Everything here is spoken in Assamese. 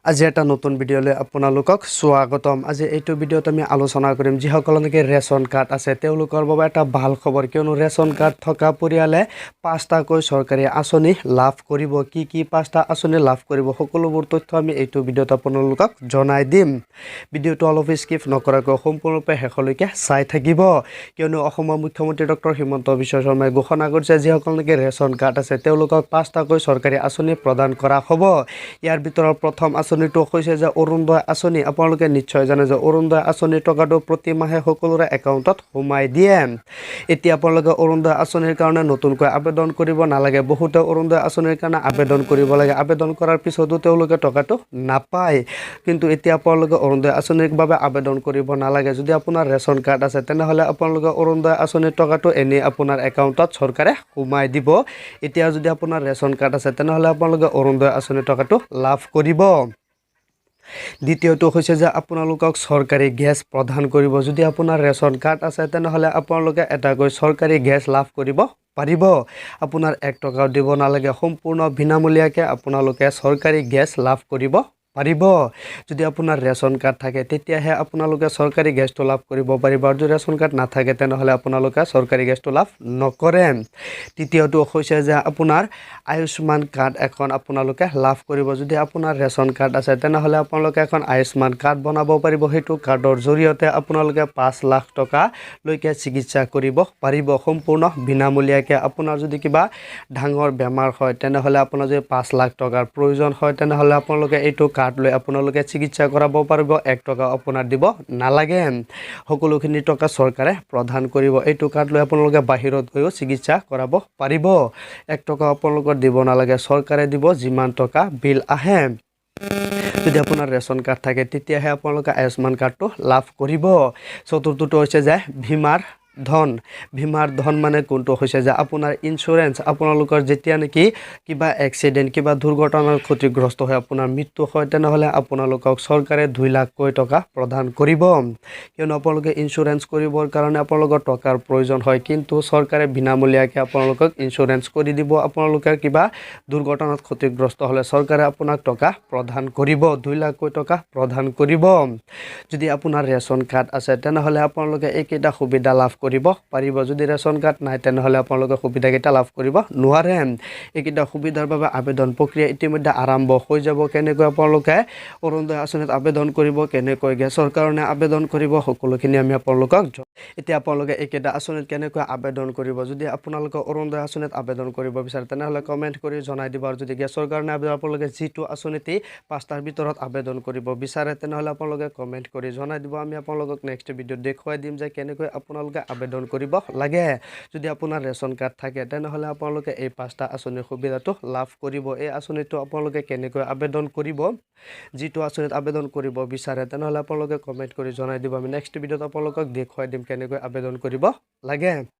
আজি এটা নতুন ভিডিঅ'লৈ আপোনালোকক স্বাগতম। আজি এইটো ভিডিঅ'ত আমি আলোচনা কৰিম যিসকলৰ নেকি ৰেচন কাৰ্ড আছে তেওঁলোকৰ বাবে এটা ভাল খবৰ, কিয়নো ৰেচন কাৰ্ড থকা পৰিয়ালে 5টাকৈ চৰকাৰী আঁচনি লাভ কৰিব। কি 5টা আঁচনি লাভ কৰিব সকলোবোৰ তথ্য আমি এইটো ভিডিঅ'ত আপোনালোকক জনাই দিম। ভিডিঅ'টো অলপ স্কিপ নকৰাকৈ সম্পূৰ্ণৰূপে শেষলৈকে চাই থাকিব, কিয়নো অসমৰ মুখ্যমন্ত্ৰী ডক্টৰ হিমন্ত বিশ্ব শৰ্মাই ঘোষণা কৰিছে যিসকল নেকি ৰেচন কাৰ্ড আছে তেওঁলোকক 5টাকৈ চৰকাৰী আঁচনি প্ৰদান কৰা হ'ব। ইয়াৰ ভিতৰত প্ৰথম আঁচনিটো হৈছে যে অৰুণোদয় আঁচনি। আপোনালোকে নিশ্চয় জানে যে অৰুণোদয় আঁচনিৰ টকাটো প্ৰতি মাহে সকলোৰে একাউণ্টত সোমাই দিয়ে। এতিয়া আপোনালোকে অৰুণোদয় আঁচনিৰ কাৰণে নতুনকৈ আবেদন কৰিব নালাগে। বহুতে অৰুণোদয় আঁচনিৰ কাৰণে আবেদন কৰিব লাগে, আবেদন কৰাৰ পিছতো তেওঁলোকে টকাটো নাপায়। কিন্তু এতিয়া আপোনালোকে অৰুণোদয় আঁচনিৰ বাবে আবেদন কৰিব নালাগে। যদি আপোনাৰ ৰেচন কাৰ্ড আছে তেনেহ'লে আপোনালোকে অৰুণোদয় আঁচনিৰ টকাটো এনেই আপোনাৰ একাউণ্টত চৰকাৰে সোমাই দিব। এতিয়া যদি আপোনাৰ ৰেচন কাৰ্ড আছে তেনেহ'লে আপোনালোকে অৰুণোদয় আঁচনিৰ টকাটো লাভ কৰিব। দ্বিতীয়টো হৈছে যে আপোনালোকক চৰকাৰী গেছ প্ৰদান কৰিব। যদি আপোনাৰ ৰেচন কাৰ্ড আছে তেনেহ'লে আপোনালোকে এটাকৈ চৰকাৰী গেছ লাভ কৰিব পাৰিব। আপোনাৰ 1 টকাও দিব নালাগে, সম্পূৰ্ণ বিনামূলীয়াকৈ আপোনালোকে চৰকাৰী গেছ লাভ কৰিব পাৰিব। যদি আপোনাৰ ৰেচন কাৰ্ড থাকে তেতিয়াহে আপোনালোকে চৰকাৰী গেছটো লাভ কৰিব পাৰিব, আৰু যদি ৰেচন কাৰ্ড নাথাকে তেনেহ'লে আপোনালোকে চৰকাৰী গেছটো লাভ নকৰে। তৃতীয়টো হৈছে যে আপোনাৰ আয়ুষ্মান কাৰ্ড এখন আপোনালোকে লাভ কৰিব। যদি আপোনাৰ ৰেচন কাৰ্ড আছে তেনেহ'লে আপোনালোকে এখন আয়ুষ্মান কাৰ্ড বনাব পাৰিব। সেইটো কাৰ্ডৰ জৰিয়তে আপোনালোকে 5 লাখ টকালৈকে চিকিৎসা কৰিব পাৰিব সম্পূৰ্ণ বিনামূলীয়াকৈ। আপোনাৰ যদি কিবা ডাঙৰ বেমাৰ হয় তেনেহ'লে আপোনাৰ যদি 5 লাখ টকাৰ প্ৰয়োজন হয় তেনেহ'লে আপোনালোকে এইটো কাৰ্ড লৈ আপোনালোকে চিকিৎসা কৰাব পাৰিব। 1 টকা আপোনাৰ দিব নালাগে, সকলোখিনি টকা চৰকাৰে প্ৰদান কৰিব। এইটো কাৰ্ড লৈ আপোনালোকে বাহিৰত গৈও চিকিৎসা কৰাব পাৰিব। 1 টকা আপোনালোকৰ দিব নালাগে, চৰকাৰে দিব যিমান টকা বিল আহে। যদি আপোনাৰ ৰেচন কাৰ্ড থাকে তেতিয়াহে আপোনালোকে আয়ুষ্মান কাৰ্ডটো লাভ কৰিব। চতুৰ্থটো হৈছে যে বীমাৰ ধন মানে কোনটো হৈছে যে আপোনাৰ ইঞ্চুৰেঞ্চ। আপোনালোকৰ যেতিয়া নেকি কিবা এক্সিডেণ্ট, কিবা দুৰ্ঘটনাৰ ক্ষতিগ্ৰস্ত হয়, আপোনাৰ মৃত্যু হয় তেনেহ'লে আপোনালোকক চৰকাৰে 2 লাখকৈ টকা প্ৰদান কৰিব। কিয়নো আপোনালোকে ইঞ্চুৰেঞ্চ কৰিবৰ কাৰণে আপোনালোকৰ টকাৰ প্ৰয়োজন হয়, কিন্তু চৰকাৰে বিনামূলীয়াকৈ আপোনালোকক ইঞ্চুৰেঞ্চ কৰি দিব। আপোনালোকে কিবা দুৰ্ঘটনাত ক্ষতিগ্ৰস্ত হ'লে চৰকাৰে আপোনাক টকা প্ৰদান কৰিব, 2 লাখকৈ টকা প্ৰদান কৰিব। যদি আপোনাৰ ৰেচন কাৰ্ড আছে তেনেহ'লে আপোনালোকে এইকেইটা সুবিধা লাভ কৰিব পাৰিব। যদি ৰেচন কাৰ্ড নাই তেনেহ'লে আপোনালোকে সুবিধাকেইটা লাভ কৰিব নোৱাৰে। এইকেইটা সুবিধাৰ বাবে আবেদন প্ৰক্ৰিয়া ইতিমধ্যে আৰম্ভ হৈ যাব। কেনেকৈ আপোনালোকে অৰুণোদয় আঁচনিত আবেদন কৰিব, কেনেকৈ গেছৰ কাৰণে আবেদন কৰিব, সকলোখিনি আমি আপোনালোকক এতিয়া আপোনালোকে এইকেইটা আঁচনিত কেনেকৈ আবেদন কৰিব। যদি আপোনালোকে অৰুণোদয় আঁচনিত আবেদন কৰিব বিচাৰে তেনেহ'লে কমেণ্ট কৰি জনাই দিব। আৰু যদি গেছৰ কাৰণে আপোনালোকে যিটো আঁচনিতেই 5টাৰ ভিতৰত আবেদন কৰিব বিচাৰে তেনেহ'লে আপোনালোকে কমেণ্ট কৰি জনাই দিব। আমি আপোনালোকক নেক্সট ভিডিঅ'ত দেখুৱাই দিম যে কেনেকৈ আপোনালোকে আবেদন কৰিব লাগে। যদি আপোনাৰ ৰেচন কাৰ্ড থাকে তেনেহ'লে আপোনালোকে এই 5টা আঁচনিৰ সুবিধাটো লাভ কৰিব। এই আঁচনিটো আপোনালোকে কেনেকৈ আবেদন কৰিব, যিটো আঁচনিত আবেদন কৰিব বিচাৰে তেনেহ'লে আপোনালোকে কমেণ্ট কৰি জনাই দিব। আমি নেক্সট ভিডিঅ'ত আপোনালোকক দেখুৱাই দিম কেনেকৈ আবেদন কৰিব লাগে।